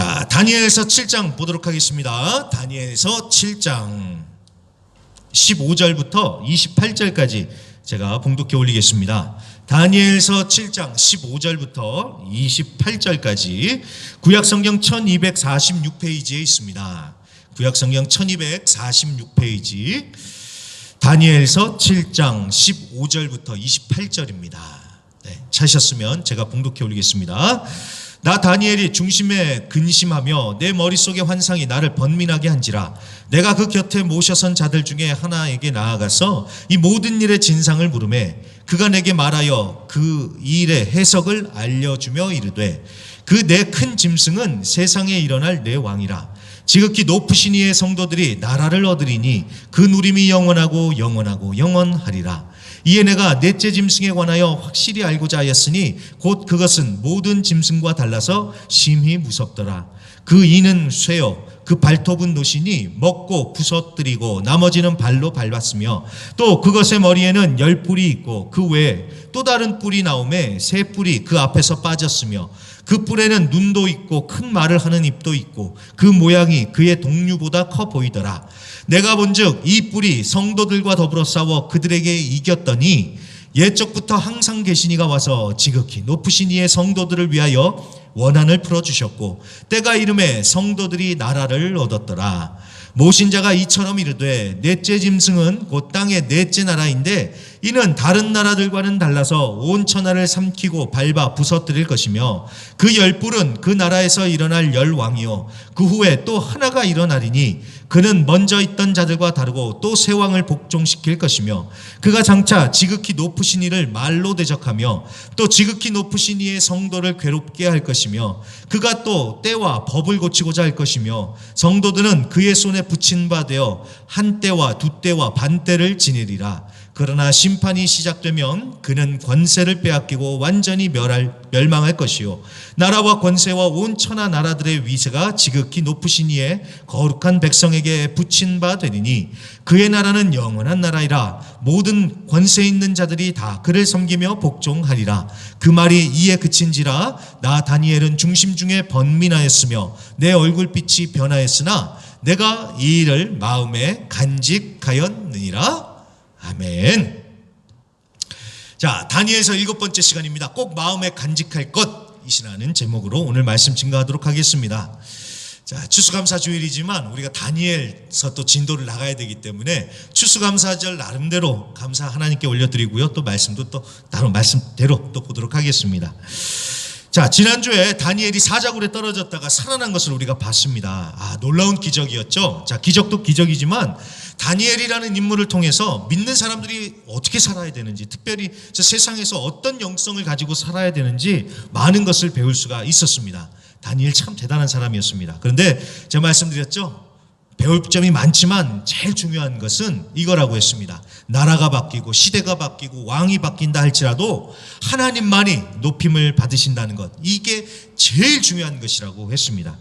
자, 다니엘서 7장 보도록 하겠습니다. 다니엘서 7장 15절부터 28절까지 제가 봉독해 올리겠습니다. 다니엘서 7장 15절부터 28절까지 구약성경 1246페이지에 있습니다. 구약성경 1246페이지 다니엘서 7장 15절부터 28절입니다. 네, 찾으셨으면 제가 봉독해 올리겠습니다. 나 다니엘이 중심에 근심하며 내 머릿속의 환상이 나를 번민하게 한지라 내가 그 곁에 모셔선 자들 중에 하나에게 나아가서 이 모든 일의 진상을 물으매 그가 내게 말하여 그 일의 해석을 알려주며 이르되 그 내 큰 짐승은 세상에 일어날 내 왕이라 지극히 높으신 이의 성도들이 나라를 얻으리니 그 누림이 영원하고 영원하고 영원하리라. 이에 내가 넷째 짐승에 관하여 확실히 알고자 하였으니 곧 그것은 모든 짐승과 달라서 심히 무섭더라. 그 이는 쇠요 그 발톱은 노시니 먹고 부서뜨리고 나머지는 발로 밟았으며 또 그것의 머리에는 10뿔이 있고 그 외에 또 다른 뿔이 나오매 3뿔이 그 앞에서 빠졌으며 그 뿔에는 눈도 있고 큰 말을 하는 입도 있고 그 모양이 그의 동류보다 커 보이더라. 내가 본즉 이 뿔이 성도들과 더불어 싸워 그들에게 이겼더니 옛적부터 항상 계신 이가 와서 지극히 높으신 이의 성도들을 위하여 원한을 풀어주셨고 때가 이름에 성도들이 나라를 얻었더라. 모신 자가 이처럼 이르되 넷째 짐승은 곧 땅의 넷째 나라인데 이는 다른 나라들과는 달라서 온 천하를 삼키고 밟아 부서뜨릴 것이며 그 10뿔은 그 나라에서 일어날 10왕이요 그 후에 또 하나가 일어나리니 그는 먼저 있던 자들과 다르고 또 새 왕을 복종시킬 것이며 그가 장차 지극히 높으신 이를 말로 대적하며 또 지극히 높으신 이의 성도를 괴롭게 할 것이며 그가 또 때와 법을 고치고자 할 것이며 성도들은 그의 손에 붙인 바 되어 한 때와 두 때와 반 때를 지내리라. 그러나 심판이 시작되면 그는 권세를 빼앗기고 완전히 멸망할 것이요 나라와 권세와 온 천하 나라들의 위세가 지극히 높으신 이의 거룩한 백성에게 붙인 바 되리니 그의 나라는 영원한 나라이라. 모든 권세 있는 자들이 다 그를 섬기며 복종하리라. 그 말이 이에 그친지라. 나 다니엘은 중심 중에 번민하였으며 내 얼굴빛이 변하였으나 내가 이 일을 마음에 간직하였느니라. 아멘. 자, 다니엘서 7번째 시간입니다. 꼭 마음에 간직할 것이라는 제목으로 오늘 말씀 증거하도록 하겠습니다. 자, 추수감사주일이지만 우리가 다니엘서 또 진도를 나가야 되기 때문에 추수감사절 나름대로 감사 하나님께 올려드리고요. 또 말씀도 또 따로 말씀대로 또 보도록 하겠습니다. 자, 지난주에 다니엘이 사자굴에 떨어졌다가 살아난 것을 우리가 봤습니다. 놀라운 기적이었죠. 자, 기적도 기적이지만 다니엘이라는 인물을 통해서 믿는 사람들이 어떻게 살아야 되는지, 특별히 세상에서 어떤 영성을 가지고 살아야 되는지 많은 것을 배울 수가 있었습니다. 다니엘 참 대단한 사람이었습니다. 그런데 제가 말씀드렸죠. 배울 점이 많지만 제일 중요한 것은 이거라고 했습니다. 나라가 바뀌고 시대가 바뀌고 왕이 바뀐다 할지라도 하나님만이 높임을 받으신다는 것, 이게 제일 중요한 것이라고 했습니다.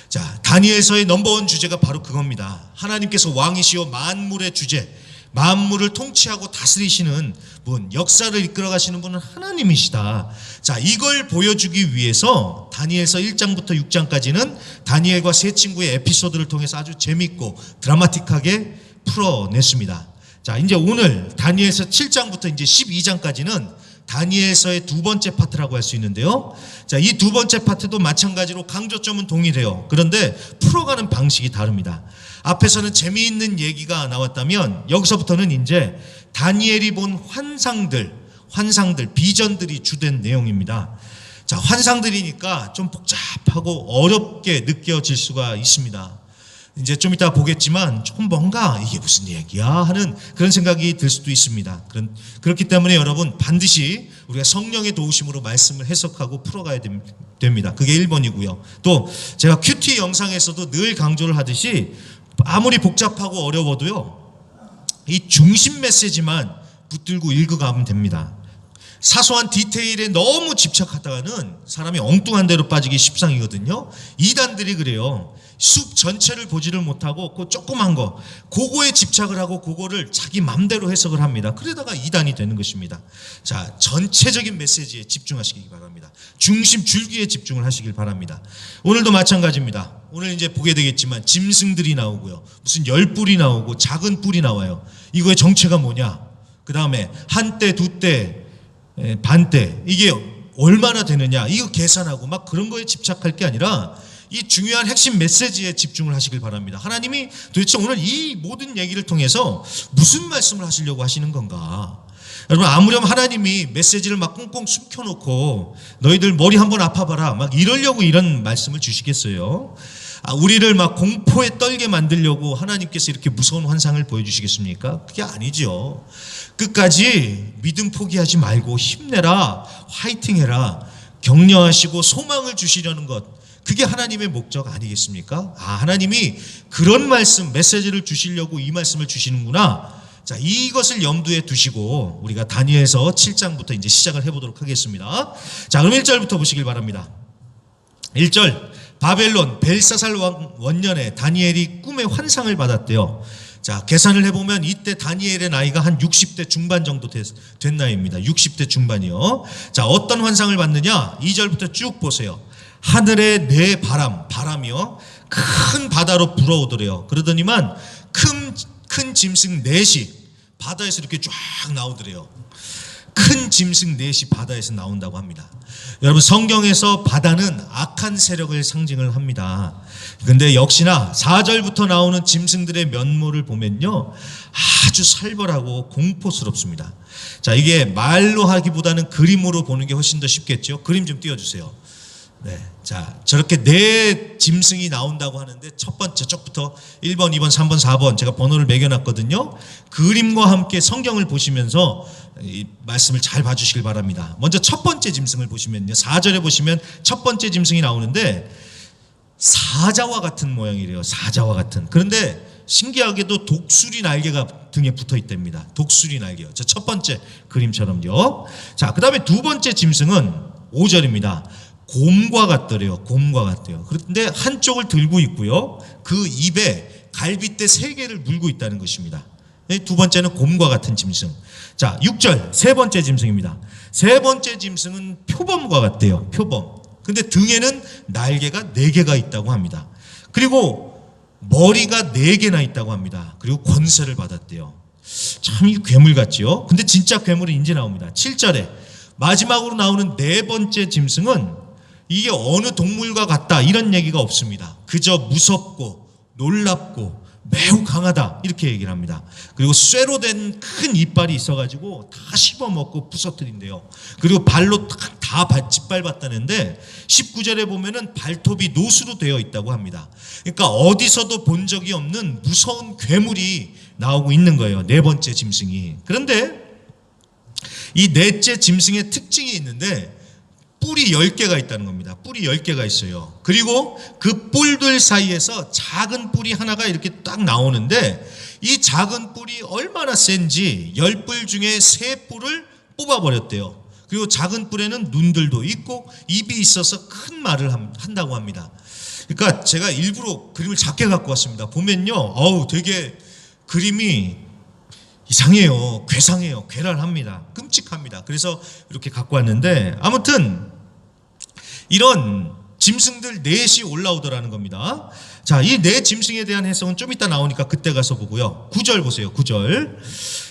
자, 다니엘서의 넘버원 주제가 바로 그겁니다. 하나님께서 왕이시요 만물의 주제, 만물을 통치하고 다스리시는 분, 역사를 이끌어가시는 분은 하나님이시다. 자, 이걸 보여주기 위해서 다니엘서 1장부터 6장까지는 다니엘과 세 친구의 에피소드를 통해서 아주 재밌고 드라마틱하게 풀어냈습니다. 자, 이제 오늘 다니엘서 7장부터 이제 12장까지는 다니엘서의 두 번째 파트라고 할 수 있는데요. 자, 이 두 번째 파트도 마찬가지로 강조점은 동일해요. 그런데 풀어가는 방식이 다릅니다. 앞에서는 재미있는 얘기가 나왔다면 여기서부터는 이제 다니엘이 본 환상들, 비전들이 주된 내용입니다. 자, 환상들이니까 좀 복잡하고 어렵게 느껴질 수가 있습니다. 이제 좀 이따 보겠지만 조금 뭔가 이게 무슨 얘기야 하는 그런 생각이 들 수도 있습니다. 그렇기 때문에 여러분 반드시 우리가 성령의 도우심으로 말씀을 해석하고 풀어가야 됩니다. 그게 1번이고요. 또 제가 큐티 영상에서도 늘 강조를 하듯이 아무리 복잡하고 어려워도요, 이 중심 메시지만 붙들고 읽어가면 됩니다. 사소한 디테일에 너무 집착하다가는 사람이 엉뚱한 데로 빠지기 십상이거든요. 이단들이 그래요. 숲 전체를 보지를 못하고 그 조그만 거, 그거에 집착을 하고 그거를 자기 맘대로 해석을 합니다. 그러다가 이단이 되는 것입니다. 자, 전체적인 메시지에 집중하시기 바랍니다. 중심 줄기에 집중을 하시길 바랍니다. 오늘도 마찬가지입니다. 오늘 이제 보게 되겠지만 짐승들이 나오고요. 무슨 열뿔이 나오고 작은 뿔이 나와요. 이거의 정체가 뭐냐? 그 다음에 한 때, 두 때, 반 때, 이게 얼마나 되느냐? 이거 계산하고 막 그런 거에 집착할 게 아니라 이 중요한 핵심 메시지에 집중을 하시길 바랍니다. 하나님이 도대체 오늘 이 모든 얘기를 통해서 무슨 말씀을 하시려고 하시는 건가? 여러분, 아무렴 하나님이 메시지를 막 꽁꽁 숨겨놓고 너희들 머리 한번 아파봐라 막 이러려고 이런 말씀을 주시겠어요? 우리를 막 공포에 떨게 만들려고 하나님께서 이렇게 무서운 환상을 보여주시겠습니까? 그게 아니죠. 끝까지 믿음 포기하지 말고 힘내라, 화이팅해라, 격려하시고 소망을 주시려는 것, 그게 하나님의 목적 아니겠습니까? 하나님이 그런 말씀, 메시지를 주시려고 이 말씀을 주시는구나. 자, 이것을 염두에 두시고 우리가 다니엘서 7장부터 이제 시작을 해보도록 하겠습니다. 자, 그럼 1절부터 보시길 바랍니다. 1절, 바벨론 벨사살 왕 원년에 다니엘이 꿈의 환상을 받았대요. 자, 계산을 해보면 이때 다니엘의 나이가 한 60대 중반 정도 된 나이입니다. 60대 중반이요. 자, 어떤 환상을 받느냐? 2절부터 쭉 보세요. 하늘에 네 바람이요, 큰 바다로 불어오더래요. 그러더니만 큰 짐승 넷이 바다에서 이렇게 쫙 나오더래요. 큰 짐승 넷이 바다에서 나온다고 합니다. 여러분, 성경에서 바다는 악한 세력을 상징을 합니다. 근데 역시나 4절부터 나오는 짐승들의 면모를 보면요, 아주 살벌하고 공포스럽습니다. 자, 이게 말로 하기보다는 그림으로 보는 게 훨씬 더 쉽겠죠. 그림 좀 띄워주세요. 네, 자, 저렇게 네 짐승이 나온다고 하는데 첫 번째 쪽부터 1번, 2번, 3번, 4번 제가 번호를 매겨놨거든요. 그림과 함께 성경을 보시면서 이 말씀을 잘 봐주시길 바랍니다. 먼저 첫 번째 짐승을 보시면요, 4절에 보시면 첫 번째 짐승이 나오는데 사자와 같은 모양이래요. 사자와 같은. 그런데 신기하게도 독수리 날개가 등에 붙어 있답니다. 독수리 날개요. 저 첫 번째 그림처럼요. 자, 그 다음에 두 번째 짐승은 5절입니다. 곰과 같더래요. 곰과 같대요. 그런데 한쪽을 들고 있고요, 그 입에 갈빗대 3개를 물고 있다는 것입니다. 두 번째는 곰과 같은 짐승. 자, 6절 세 번째 짐승입니다. 세 번째 짐승은 표범과 같대요. 표범. 근데 등에는 날개가 4개가 있다고 합니다. 그리고 머리가 4개나 있다고 합니다. 그리고 권세를 받았대요. 참 이 괴물 같지요? 근데 진짜 괴물은 이제 나옵니다. 7절에 마지막으로 나오는 네 번째 짐승은 이게 어느 동물과 같다 이런 얘기가 없습니다. 그저 무섭고 놀랍고 매우 강하다 이렇게 얘기를 합니다. 그리고 쇠로 된 큰 이빨이 있어가지고 다 씹어먹고 부서뜨린대요. 그리고 발로 다 짓밟았다는데 19절에 보면은 발톱이 노수로 되어 있다고 합니다. 그러니까 어디서도 본 적이 없는 무서운 괴물이 나오고 있는 거예요. 네 번째 짐승이. 그런데 이 넷째 짐승의 특징이 있는데 뿔이 10개가 있다는 겁니다. 뿔이 10개가 있어요. 그리고 그 뿔들 사이에서 작은 뿔이 하나가 이렇게 딱 나오는데 이 작은 뿔이 얼마나 센지 10뿔 중에 3뿔을 뽑아버렸대요. 그리고 작은 뿔에는 눈들도 있고 입이 있어서 큰 말을 한다고 합니다. 그러니까 제가 일부러 그림을 작게 갖고 왔습니다. 보면요, 되게 그림이 이상해요. 괴상해요. 괴랄합니다. 끔찍합니다. 그래서 이렇게 갖고 왔는데 아무튼 이런 짐승들 넷이 올라오더라는 겁니다. 자, 이 네 짐승에 대한 해석은 좀 이따 나오니까 그때 가서 보고요. 9절 보세요. 9절.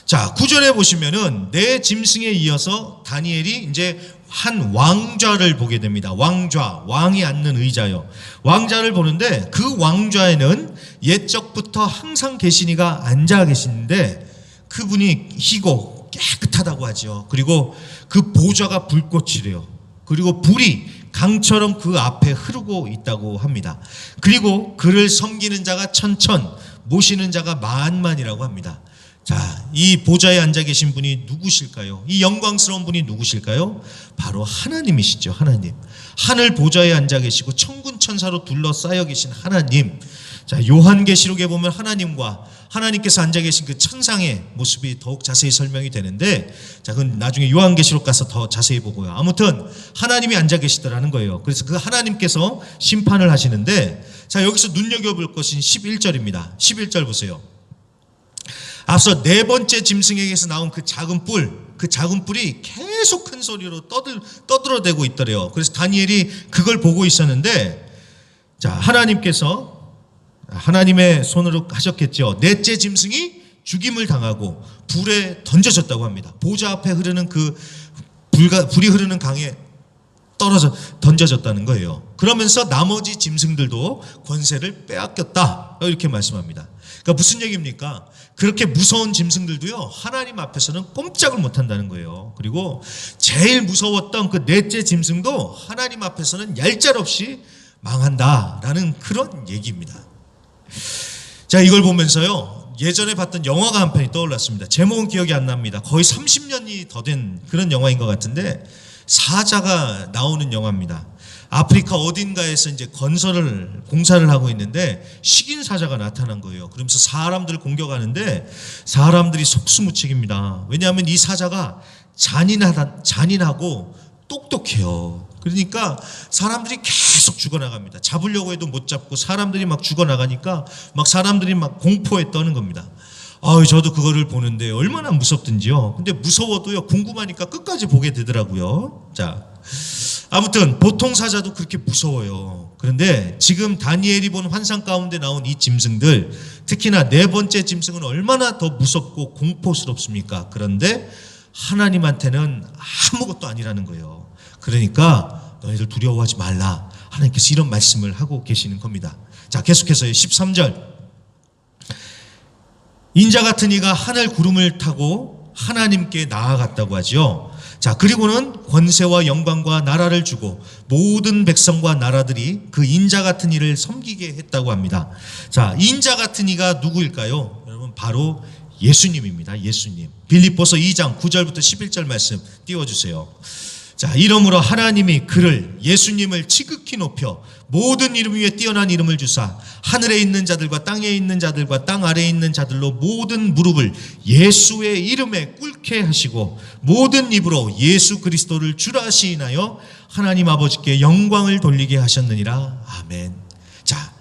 자, 9절에 보시면은 네 짐승에 이어서 다니엘이 이제 한 왕좌를 보게 됩니다. 왕좌, 왕이 앉는 의자요. 왕좌를 보는데 그 왕좌에는 옛적부터 항상 계신 이가 앉아 계시는데 그분이 희고 깨끗하다고 하죠. 그리고 그 보좌가 불꽃이래요. 그리고 불이 강처럼 그 앞에 흐르고 있다고 합니다. 그리고 그를 섬기는 자가 천천, 모시는 자가 만만이라고 합니다. 자, 이 보좌에 앉아 계신 분이 누구실까요? 이 영광스러운 분이 누구실까요? 바로 하나님이시죠. 하나님. 하늘 보좌에 앉아 계시고 천군 천사로 둘러싸여 계신 하나님. 자, 요한계시록에 보면 하나님께서 앉아 계신 그 천상의 모습이 더욱 자세히 설명이 되는데, 자, 그건 나중에 요한계시록 가서 더 자세히 보고요. 아무튼 하나님이 앉아 계시더라는 거예요. 그래서 그 하나님께서 심판을 하시는데, 자, 여기서 눈여겨볼 것은 11절입니다. 11절 보세요. 앞서 네 번째 짐승에게서 나온 그 작은 뿔이 계속 큰 소리로 떠들어대고 있더래요. 그래서 다니엘이 그걸 보고 있었는데, 자, 하나님의 손으로 하셨겠죠. 넷째 짐승이 죽임을 당하고 불에 던져졌다고 합니다. 보좌 앞에 흐르는 그 불이 흐르는 강에 던져졌다는 거예요. 그러면서 나머지 짐승들도 권세를 빼앗겼다, 이렇게 말씀합니다. 그러니까 무슨 얘기입니까? 그렇게 무서운 짐승들도요, 하나님 앞에서는 꼼짝을 못한다는 거예요. 그리고 제일 무서웠던 그 넷째 짐승도 하나님 앞에서는 얄짤없이 망한다라는 그런 얘기입니다. 자, 이걸 보면서요, 예전에 봤던 영화가 한 편이 떠올랐습니다. 제목은 기억이 안 납니다. 거의 30년이 더 된 그런 영화인 것 같은데, 사자가 나오는 영화입니다. 아프리카 어딘가에서 이제 공사를 하고 있는데 식인 사자가 나타난 거예요. 그러면서 사람들을 공격하는데 사람들이 속수무책입니다. 왜냐하면 이 사자가 잔인하고 똑똑해요. 그러니까 사람들이 계속 죽어나갑니다. 잡으려고 해도 못 잡고 사람들이 막 죽어나가니까 막 사람들이 막 공포에 떠는 겁니다. 저도 그거를 보는데 얼마나 무섭든지요. 근데 무서워도요, 궁금하니까 끝까지 보게 되더라고요. 자, 아무튼 보통 사자도 그렇게 무서워요. 그런데 지금 다니엘이 본 환상 가운데 나온 이 짐승들, 특히나 네 번째 짐승은 얼마나 더 무섭고 공포스럽습니까? 그런데 하나님한테는 아무것도 아니라는 거예요. 그러니까 너희들 두려워하지 말라, 하나님께서 이런 말씀을 하고 계시는 겁니다. 자, 계속해서 13절. 인자 같은 이가 하늘 구름을 타고 하나님께 나아갔다고 하죠. 자, 그리고는 권세와 영광과 나라를 주고 모든 백성과 나라들이 그 인자 같은 이를 섬기게 했다고 합니다. 자, 인자 같은 이가 누구일까요? 여러분, 바로 예수님입니다. 예수님. 빌립보서 2장 9절부터 11절 말씀 띄워주세요. 자, 이러므로 하나님이 그를, 예수님을 지극히 높여 모든 이름 위에 뛰어난 이름을 주사 하늘에 있는 자들과 땅에 있는 자들과 땅 아래에 있는 자들로 모든 무릎을 예수의 이름에 꿇게 하시고 모든 입으로 예수 그리스도를 주라 시인하여 하나님 아버지께 영광을 돌리게 하셨느니라. 아멘. 자,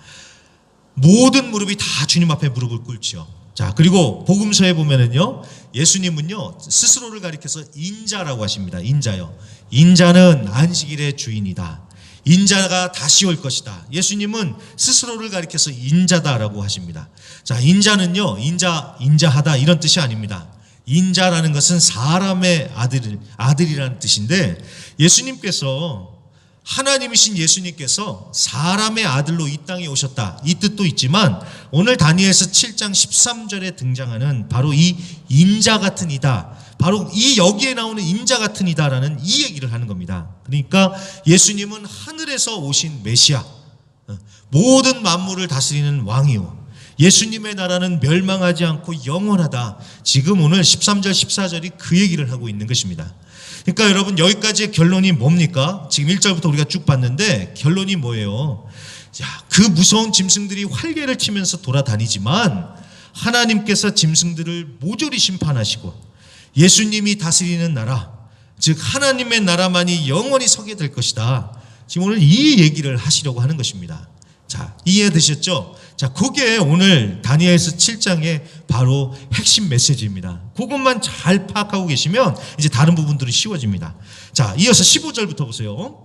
모든 무릎이 다 주님 앞에 무릎을 꿇죠. 자, 그리고 복음서에 보면은요, 예수님은요, 스스로를 가리켜서 인자라고 하십니다. 인자요. 인자는 안식일의 주인이다. 인자가 다시 올 것이다. 예수님은 스스로를 가리켜서 인자다라고 하십니다. 자, 인자는요, 인자하다 이런 뜻이 아닙니다. 인자라는 것은 사람의 아들이라는 뜻인데, 예수님께서, 하나님이신 예수님께서 사람의 아들로 이 땅에 오셨다, 이 뜻도 있지만 오늘 다니엘서 7장 13절에 등장하는 바로 이 인자 같은 이다, 바로 이 여기에 나오는 인자 같은 이다라는 이 얘기를 하는 겁니다. 그러니까 예수님은 하늘에서 오신 메시아, 모든 만물을 다스리는 왕이요, 예수님의 나라는 멸망하지 않고 영원하다. 지금 오늘 13절 14절이 그 얘기를 하고 있는 것입니다. 그러니까 여러분, 여기까지의 결론이 뭡니까? 지금 1절부터 우리가 쭉 봤는데 결론이 뭐예요? 자, 그 무서운 짐승들이 활개를 치면서 돌아다니지만 하나님께서 짐승들을 모조리 심판하시고 예수님이 다스리는 나라, 즉 하나님의 나라만이 영원히 서게 될 것이다. 지금 오늘 이 얘기를 하시려고 하는 것입니다. 자, 이해되셨죠? 자, 그게 오늘 다니엘서 7장의 바로 핵심 메시지입니다. 그것만 잘 파악하고 계시면 이제 다른 부분들은 쉬워집니다. 자, 이어서 15절부터 보세요.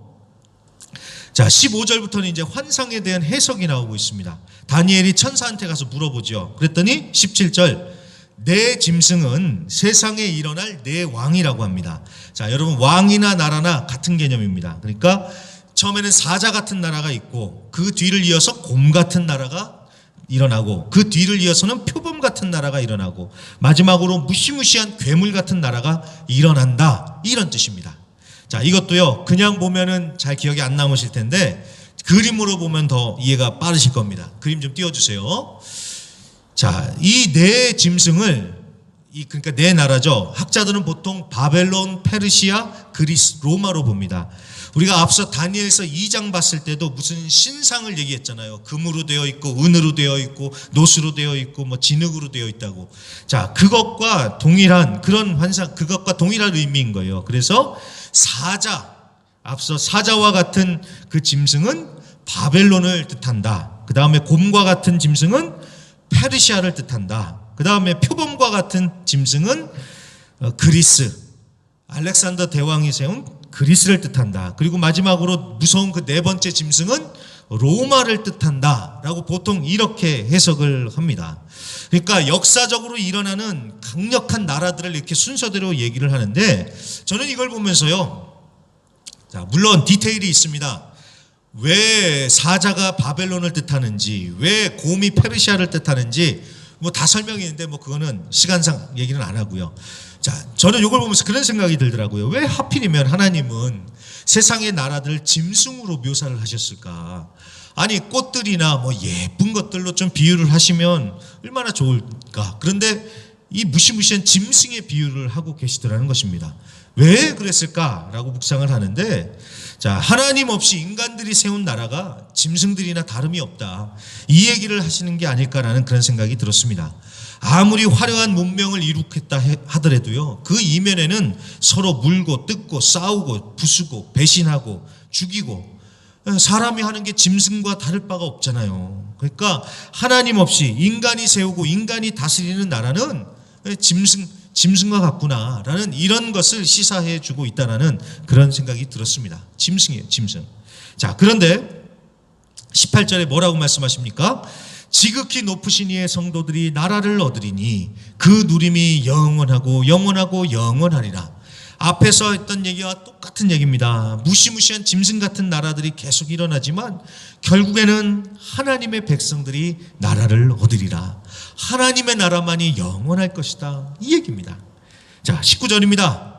자, 15절부터는 이제 환상에 대한 해석이 나오고 있습니다. 다니엘이 천사한테 가서 물어보죠. 그랬더니 17절, 내 짐승은 세상에 일어날 내 왕이라고 합니다. 자, 여러분, 왕이나 나라나 같은 개념입니다. 그러니까 처음에는 사자 같은 나라가 있고 그 뒤를 이어서 곰 같은 나라가 일어나고 그 뒤를 이어서는 표범 같은 나라가 일어나고 마지막으로 무시무시한 괴물 같은 나라가 일어난다, 이런 뜻입니다. 자, 이것도요, 그냥 보면은 잘 기억이 안 남으실 텐데 그림으로 보면 더 이해가 빠르실 겁니다. 그림 좀 띄워주세요. 자, 이 네 짐승을, 그러니까 네 나라죠. 학자들은 보통 바벨론, 페르시아, 그리스, 로마로 봅니다. 우리가 앞서 다니엘서 2장 봤을 때도 무슨 신상을 얘기했잖아요. 금으로 되어 있고 은으로 되어 있고 노수로 되어 있고 뭐 진흙으로 되어 있다고. 자, 그것과 동일한 그런 환상, 그것과 동일한 의미인 거예요. 그래서 사자, 앞서 사자와 같은 그 짐승은 바벨론을 뜻한다. 그 다음에 곰과 같은 짐승은 페르시아를 뜻한다. 그 다음에 표범과 같은 짐승은 그리스, 알렉산더 대왕이 세운 그리스를 뜻한다. 그리고 마지막으로 무서운 그 네 번째 짐승은 로마를 뜻한다 라고 보통 이렇게 해석을 합니다. 그러니까 역사적으로 일어나는 강력한 나라들을 이렇게 순서대로 얘기를 하는데, 저는 이걸 보면서요, 자, 물론 디테일이 있습니다. 왜 사자가 바벨론을 뜻하는지, 왜 곰이 페르시아를 뜻하는지 뭐 다 설명이 있는데 뭐 그거는 시간상 얘기는 안 하고요. 자, 저는 이걸 보면서 그런 생각이 들더라고요. 왜 하필이면 하나님은 세상의 나라들을 짐승으로 묘사를 하셨을까? 아니, 꽃들이나 뭐 예쁜 것들로 좀 비유를 하시면 얼마나 좋을까? 그런데 이 무시무시한 짐승의 비유를 하고 계시더라는 것입니다. 왜 그랬을까라고 묵상을 하는데, 자, 하나님 없이 인간들이 세운 나라가 짐승들이나 다름이 없다, 이 얘기를 하시는 게 아닐까라는 그런 생각이 들었습니다. 아무리 화려한 문명을 이룩했다 하더라도요, 그 이면에는 서로 물고 뜯고 싸우고 부수고 배신하고 죽이고, 사람이 하는 게 짐승과 다를 바가 없잖아요. 그러니까 하나님 없이 인간이 세우고 인간이 다스리는 나라는 짐승과 같구나라는 이런 것을 시사해 주고 있다는 그런 생각이 들었습니다. 짐승이에요, 짐승. 자, 그런데 18절에 뭐라고 말씀하십니까? 지극히 높으신 이의 성도들이 나라를 얻으리니 그 누림이 영원하고 영원하고 영원하리라. 앞에서 했던 얘기와 똑같은 얘기입니다. 무시무시한 짐승 같은 나라들이 계속 일어나지만 결국에는 하나님의 백성들이 나라를 얻으리라. 하나님의 나라만이 영원할 것이다, 이 얘기입니다. 자, 19절입니다.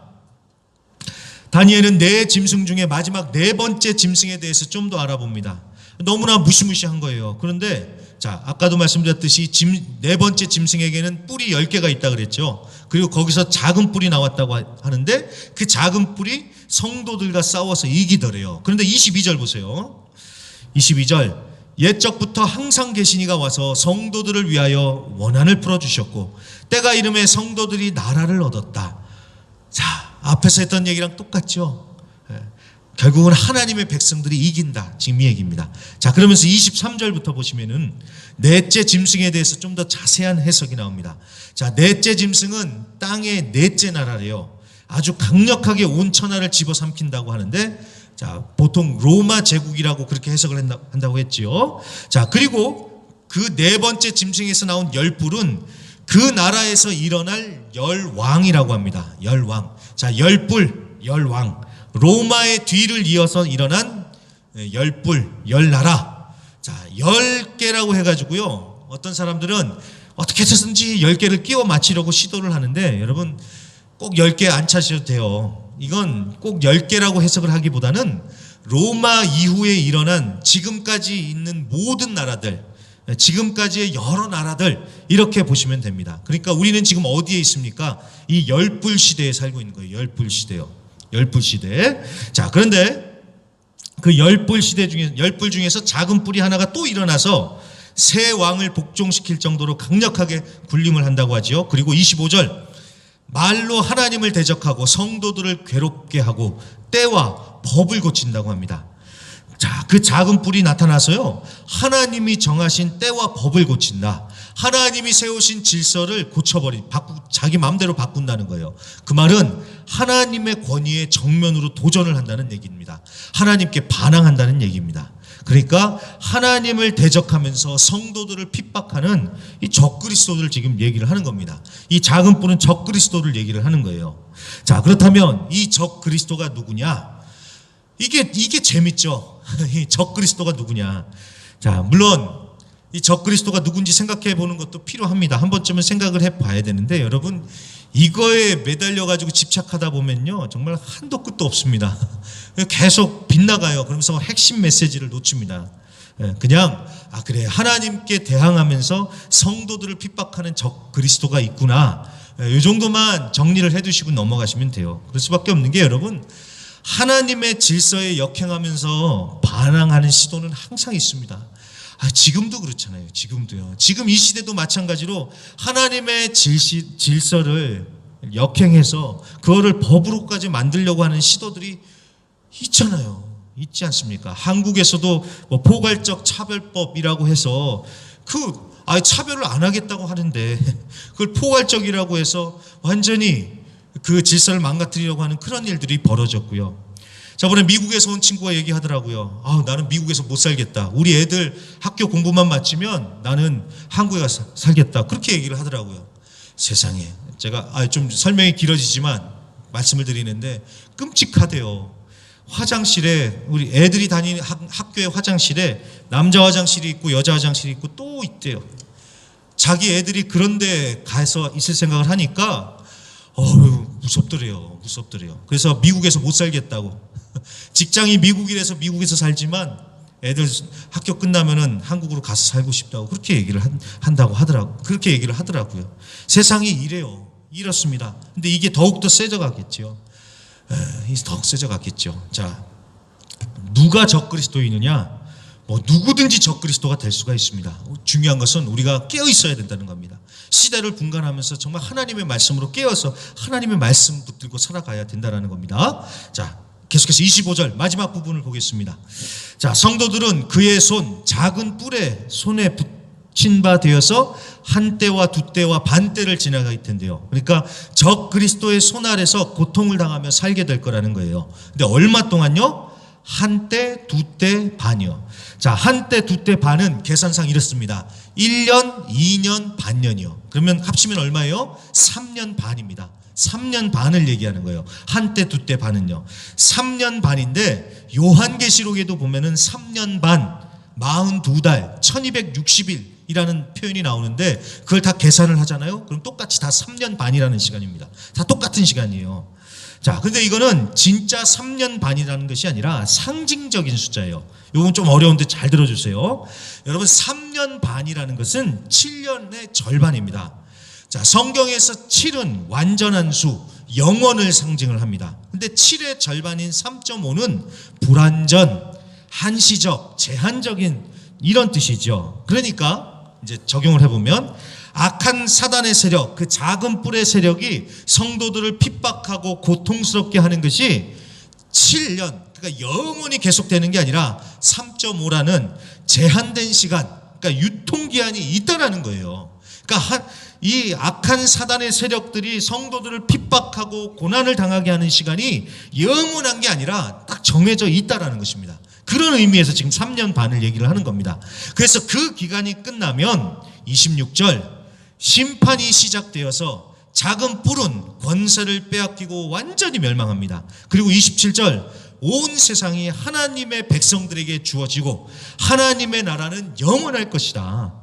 다니엘은 네 짐승 중에 마지막 네 번째 짐승에 대해서 좀 더 알아봅니다. 너무나 무시무시한 거예요. 그런데 자, 아까도 말씀드렸듯이 네 번째 짐승에게는 뿔이 10개가 있다 그랬죠. 그리고 거기서 작은 뿔이 나왔다고 하는데 그 작은 뿔이 성도들과 싸워서 이기더래요. 그런데 22절 보세요. 22절, 옛적부터 항상 계신 이가 와서 성도들을 위하여 원한을 풀어주셨고 때가 이름에 성도들이 나라를 얻었다. 자, 앞에서 했던 얘기랑 똑같죠. 결국은 하나님의 백성들이 이긴다, 지금 이 얘기입니다. 자, 그러면서 23절부터 보시면은 넷째 짐승에 대해서 좀 더 자세한 해석이 나옵니다. 자, 넷째 짐승은 땅의 넷째 나라래요. 아주 강력하게 온 천하를 집어삼킨다고 하는데, 자, 보통 로마 제국이라고 그렇게 해석을 한다고 했지요. 자, 그리고 그 네 번째 짐승에서 나온 열뿔은 그 나라에서 일어날 열왕이라고 합니다. 열왕. 자, 열뿔, 열왕. 로마의 뒤를 이어서 일어난 열뿔, 열나라. 자, 10개라고 해가지고요, 어떤 사람들은 어떻게 해서든지 10개를 끼워 맞추려고 시도를 하는데, 여러분 꼭 10개 안 찾으셔도 돼요. 이건 꼭 10개라고 해석을 하기보다는 로마 이후에 일어난 지금까지 있는 모든 나라들, 지금까지의 여러 나라들, 이렇게 보시면 됩니다. 그러니까 우리는 지금 어디에 있습니까? 이 열뿔 시대에 살고 있는 거예요. 열뿔 시대요. 열뿔 시대. 자, 그런데 그 열뿔 중에서 작은 뿔이 하나가 또 일어나서 새 왕을 복종시킬 정도로 강력하게 군림을 한다고 하지요. 그리고 25절, 말로 하나님을 대적하고 성도들을 괴롭게 하고 때와 법을 고친다고 합니다. 자, 그 작은 뿔이 나타나서요, 하나님이 정하신 때와 법을 고친다. 하나님이 세우신 질서를 자기 마음대로 바꾼다는 거예요. 그 말은 하나님의 권위에 정면으로 도전을 한다는 얘기입니다. 하나님께 반항한다는 얘기입니다. 그러니까 하나님을 대적하면서 성도들을 핍박하는 이 적그리스도를 지금 얘기를 하는 겁니다. 이 작은 뿔은 적그리스도를 얘기를 하는 거예요. 자, 그렇다면 이 적그리스도가 누구냐? 이게 재밌죠. 이 적그리스도가 누구냐? 자, 물론 이 적그리스도가 누군지 생각해 보는 것도 필요합니다. 한 번쯤은 생각을 해 봐야 되는데, 여러분 이거에 매달려 가지고 집착하다 보면요, 정말 한도 끝도 없습니다. 계속 빗나가요. 그러면서 핵심 메시지를 놓칩니다. 그냥 그래, 하나님께 대항하면서 성도들을 핍박하는 적그리스도가 있구나, 이 정도만 정리를 해 두시고 넘어가시면 돼요. 그럴 수밖에 없는 게, 여러분 하나님의 질서에 역행하면서 반항하는 시도는 항상 있습니다. 지금도 그렇잖아요. 지금도요. 지금 이 시대도 마찬가지로 하나님의 질서를 역행해서 그거를 법으로까지 만들려고 하는 시도들이 있잖아요. 있지 않습니까? 한국에서도 뭐 포괄적 차별법이라고 해서 차별을 안 하겠다고 하는데 그걸 포괄적이라고 해서 완전히 그 질서를 망가뜨리려고 하는 그런 일들이 벌어졌고요. 저번에 미국에서 온 친구가 얘기하더라고요. 나는 미국에서 못 살겠다. 우리 애들 학교 공부만 마치면 나는 한국에 가서 살겠다. 그렇게 얘기를 하더라고요. 세상에. 제가 좀 설명이 길어지지만 말씀을 드리는데 끔찍하대요. 화장실에 우리 애들이 다니는 학교의 화장실에 남자 화장실이 있고 여자 화장실이 있고 또 있대요. 자기 애들이 그런데 가서 있을 생각을 하니까 무섭더래요. 그래서 미국에서 못 살겠다고. 직장이 미국이라서 미국에서 살지만 애들 학교 끝나면은 한국으로 가서 살고 싶다고 그렇게 얘기를 그렇게 얘기를 하더라고요. 세상이 이렇습니다. 근데 이게 더욱더 세져가겠죠. 더욱 세져가겠죠. 자, 누가 적그리스도이느냐? 누구든지 적그리스도가 될 수가 있습니다. 중요한 것은 우리가 깨어 있어야 된다는 겁니다. 시대를 분간하면서 정말 하나님의 말씀으로 깨어서 하나님의 말씀 붙들고 살아가야 된다는 겁니다. 자, 계속해서 25절 마지막 부분을 보겠습니다. 자, 성도들은 그의 작은 뿔에 손에 붙인 바 되어서 한 때와 두 때와 반 때를 지나갈 텐데요. 그러니까 적 그리스도의 손 아래서 고통을 당하며 살게 될 거라는 거예요. 근데 얼마 동안요? 한 때, 두 때, 반이요. 자, 한 때, 두 때, 반은 계산상 이렇습니다. 1년, 2년, 반년이요. 그러면 합치면 얼마예요? 3년 반입니다. 3년 반을 얘기하는 거예요. 한 때, 두 때, 반은요. 3년 반인데 요한계시록에도 보면은 3년 반, 42달, 1260일이라는 표현이 나오는데 그걸 다 계산을 하잖아요. 그럼 똑같이 다 3년 반이라는 시간입니다. 다 똑같은 시간이에요. 자, 근데 이거는 진짜 3년 반이라는 것이 아니라 상징적인 숫자예요. 이건 좀 어려운데 잘 들어주세요. 여러분, 3년 반이라는 것은 7년의 절반입니다. 자, 성경에서 7은 완전한 수, 영원을 상징을 합니다. 근데 7의 절반인 3.5는 불완전, 한시적, 제한적인 이런 뜻이죠. 그러니까 이제 적용을 해보면 악한 사단의 세력, 그 작은 뿔의 세력이 성도들을 핍박하고 고통스럽게 하는 것이 7년, 그러니까 영원히 계속되는 게 아니라 3.5라는 제한된 시간, 그러니까 유통기한이 있다라는 거예요. 그러니까 이 악한 사단의 세력들이 성도들을 핍박하고 고난을 당하게 하는 시간이 영원한 게 아니라 딱 정해져 있다라는 것입니다. 그런 의미에서 지금 3년 반을 얘기를 하는 겁니다. 그래서 그 기간이 끝나면 26절 심판이 시작되어서 작은 뿔은 권세를 빼앗기고 완전히 멸망합니다. 그리고 27절 온 세상이 하나님의 백성들에게 주어지고 하나님의 나라는 영원할 것이다.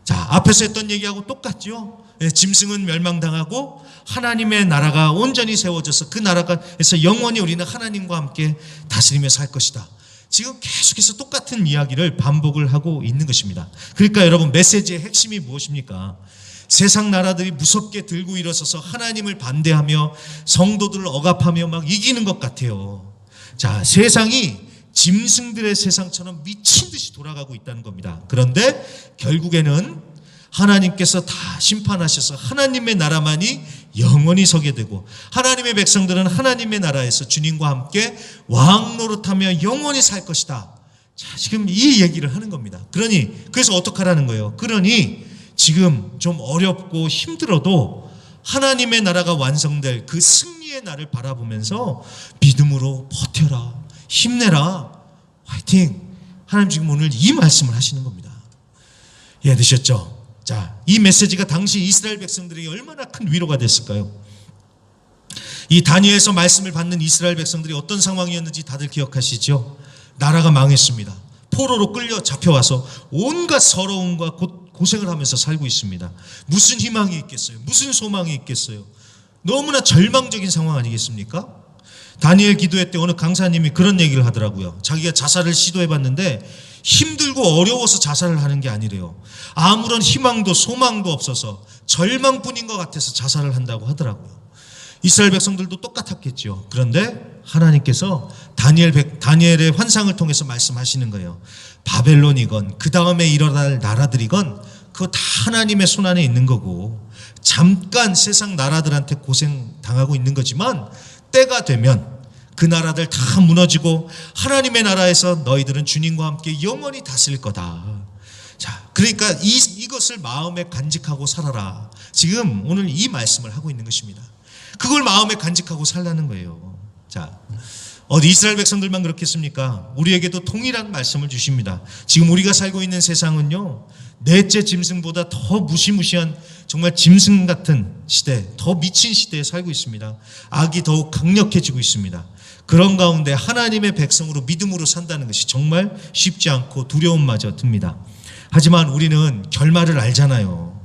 자, 앞에서 했던 얘기하고 똑같죠. 짐승은 멸망당하고 하나님의 나라가 온전히 세워져서 그 나라에서 영원히 우리는 하나님과 함께 다스리며 살 것이다. 지금 계속해서 똑같은 이야기를 반복을 하고 있는 것입니다. 그러니까 여러분, 메시지의 핵심이 무엇입니까? 세상 나라들이 무섭게 들고 일어서서 하나님을 반대하며 성도들을 억압하며 막 이기는 것 같아요. 자, 세상이 짐승들의 세상처럼 미친 듯이 돌아가고 있다는 겁니다. 그런데 결국에는 하나님께서 다 심판하셔서 하나님의 나라만이 영원히 서게 되고 하나님의 백성들은 하나님의 나라에서 주님과 함께 왕 노릇하며 영원히 살 것이다. 자, 지금 이 얘기를 하는 겁니다. 그래서 어떡하라는 거예요? 그러니 지금 좀 어렵고 힘들어도 하나님의 나라가 완성될 그 승리의 날을 바라보면서 믿음으로 버텨라, 힘내라, 화이팅. 하나님 지금 오늘 이 말씀을 하시는 겁니다. 이해되셨죠? 자, 이 메시지가 당시 이스라엘 백성들에게 얼마나 큰 위로가 됐을까요? 이 다니엘서 말씀을 받는 이스라엘 백성들이 어떤 상황이었는지 다들 기억하시죠? 나라가 망했습니다. 포로로 끌려 잡혀와서 온갖 서러움과 고생을 하면서 살고 있습니다. 무슨 희망이 있겠어요? 무슨 소망이 있겠어요? 너무나 절망적인 상황 아니겠습니까? 다니엘 기도회 때 어느 강사님이 그런 얘기를 하더라고요. 자기가 자살을 시도해봤는데 힘들고 어려워서 자살을 하는 게 아니래요. 아무런 희망도 소망도 없어서 절망뿐인 것 같아서 자살을 한다고 하더라고요. 이스라엘 백성들도 똑같았겠죠. 그런데 하나님께서 다니엘의 환상을 통해서 말씀하시는 거예요. 바벨론이건 그 다음에 일어날 나라들이건 그거 다 하나님의 손 안에 있는 거고, 잠깐 세상 나라들한테 고생당하고 있는 거지만 때가 되면 그 나라들 다 무너지고 하나님의 나라에서 너희들은 주님과 함께 영원히 다스릴 거다. 자, 그러니까 이것을 마음에 간직하고 살아라. 지금 오늘 이 말씀을 하고 있는 것입니다. 그걸 마음에 간직하고 살라는 거예요. 자, 어디 이스라엘 백성들만 그렇겠습니까? 우리에게도 동일한 말씀을 주십니다. 지금 우리가 살고 있는 세상은요, 넷째 짐승보다 더 무시무시한 정말 짐승 같은 시대, 더 미친 시대에 살고 있습니다. 악이 더욱 강력해지고 있습니다. 그런 가운데 하나님의 백성으로 믿음으로 산다는 것이 정말 쉽지 않고 두려움마저 듭니다. 하지만 우리는 결말을 알잖아요.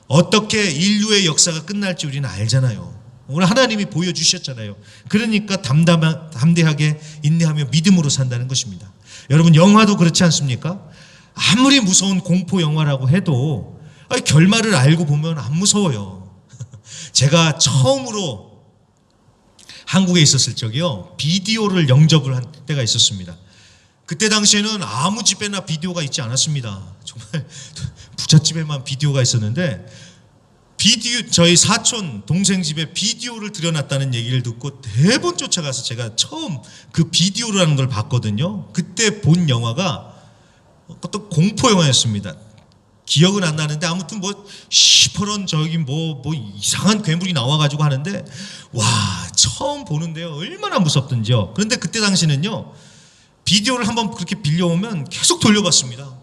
어떻게 인류의 역사가 끝날지 우리는 알잖아요. 오늘 하나님이 보여주셨잖아요. 그러니까 담대하게 인내하며 믿음으로 산다는 것입니다. 여러분, 영화도 그렇지 않습니까? 아무리 무서운 공포 영화라고 해도 결말을 알고 보면 안 무서워요. 제가 처음으로 한국에 있었을 적이요, 비디오를 영접을 한 때가 있었습니다. 그때 당시에는 아무 집에나 비디오가 있지 않았습니다. 정말 부잣집에만 비디오가 있었는데, 저희 사촌 동생 집에 비디오를 들여놨다는 얘기를 듣고 대번 쫓아가서 제가 처음 그 비디오라는 걸 봤거든요. 그때 본 영화가 또 공포 영화였습니다. 기억은 안 나는데 아무튼 뭐 시퍼런 뭐 이상한 괴물이 나와가지고 하는데, 와, 처음 보는데요, 얼마나 무섭던지요. 그런데 그때 당시는요, 비디오를 한번 그렇게 빌려오면 계속 돌려봤습니다.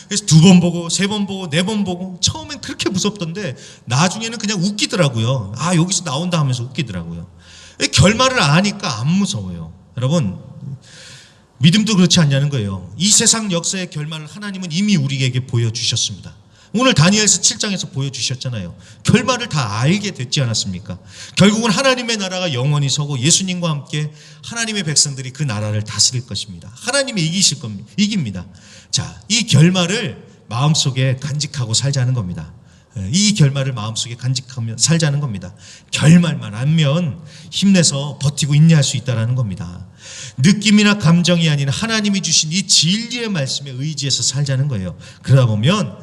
그래서 2번 보고 3번 보고 4번 보고, 처음엔 그렇게 무섭던데 나중에는 그냥 웃기더라고요. 아, 여기서 나온다 하면서 웃기더라고요. 결말을 아니까 안 무서워요. 여러분, 믿음도 그렇지 않냐는 거예요. 이 세상 역사의 결말을 하나님은 이미 우리에게 보여주셨습니다. 오늘 다니엘서 7장에서 보여주셨잖아요. 결말을 다 알게 됐지 않았습니까? 결국은 하나님의 나라가 영원히 서고 예수님과 함께 하나님의 백성들이 그 나라를 다스릴 것입니다. 하나님이 이기실 겁니다. 이깁니다. 자, 이 결말을 마음속에 간직하고 살자는 겁니다. 이 결말을 마음속에 간직하며 살자는 겁니다. 결말만 알면 힘내서 버티고 인내할 수 있다는 겁니다. 느낌이나 감정이 아닌 하나님이 주신 이 진리의 말씀에 의지해서 살자는 거예요. 그러다 보면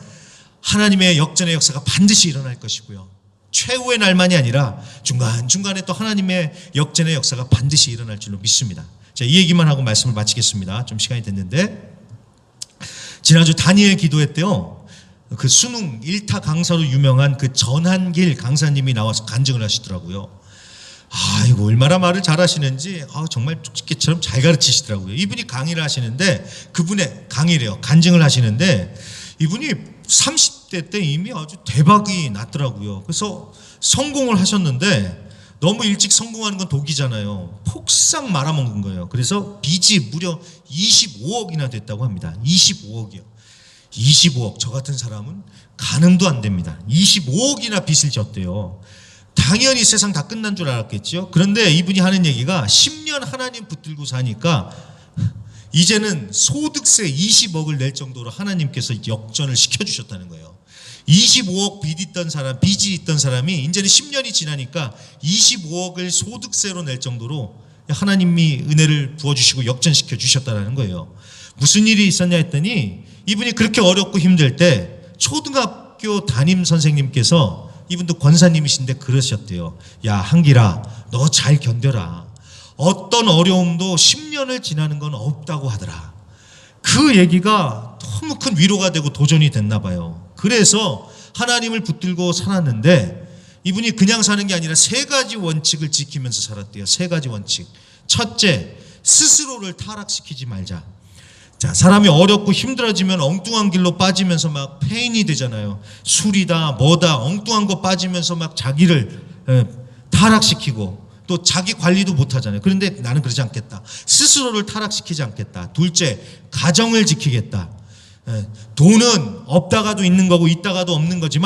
하나님의 역전의 역사가 반드시 일어날 것이고요, 최후의 날만이 아니라 중간중간에 또 하나님의 역전의 역사가 반드시 일어날 줄로 믿습니다. 자, 이 얘기만 하고 말씀을 마치겠습니다. 좀 시간이 됐는데, 지난주 다니엘 기도회 때요, 그 수능 1타 강사로 유명한 그 전한길 강사님이 나와서 간증을 하시더라고요. 아, 이거 얼마나 말을 잘하시는지, 정말 족집게처럼 잘 가르치시더라고요. 이분이 강의를 하시는데, 그분의 강의래요, 간증을 하시는데, 이분이 30대 때 이미 아주 대박이 났더라고요. 그래서 성공을 하셨는데, 너무 일찍 성공하는 건 독이잖아요. 폭삭 말아먹은 거예요. 그래서 빚이 무려 25억이나 됐다고 합니다. 25억이요. 25억. 저 같은 사람은 가늠도 안 됩니다. 25억이나 빚을 졌대요. 당연히 세상 다 끝난 줄 알았겠죠. 그런데 이분이 하는 얘기가 10년 하나님 붙들고 사니까 이제는 소득세 20억을 낼 정도로 하나님께서 역전을 시켜주셨다는 거예요. 25억 빚이 있던 사람이 이제는 10년이 지나니까 25억을 소득세로 낼 정도로 하나님이 은혜를 부어주시고 역전시켜 주셨다는 거예요. 무슨 일이 있었냐 했더니, 이분이 그렇게 어렵고 힘들 때 초등학교 담임 선생님께서, 이분도 권사님이신데 그러셨대요. 야, 한길아, 너 잘 견뎌라. 어떤 어려움도 10년을 지나는 건 없다고 하더라. 그 얘기가 너무 큰 위로가 되고 도전이 됐나 봐요. 그래서 하나님을 붙들고 살았는데, 이분이 그냥 사는 게 아니라 3가지 원칙을 지키면서 살았대요. 3가지 원칙. 첫째, 스스로를 타락시키지 말자. 자, 사람이 어렵고 힘들어지면 엉뚱한 길로 빠지면서 막 페인이 되잖아요. 술이다 뭐다 엉뚱한 거 빠지면서 막 자기를 타락시키고 또 자기 관리도 못하잖아요. 그런데 나는 그러지 않겠다. 스스로를 타락시키지 않겠다. 둘째, 가정을 지키겠다. 돈은 없다가도 있는 거고 있다가도 없는 거지만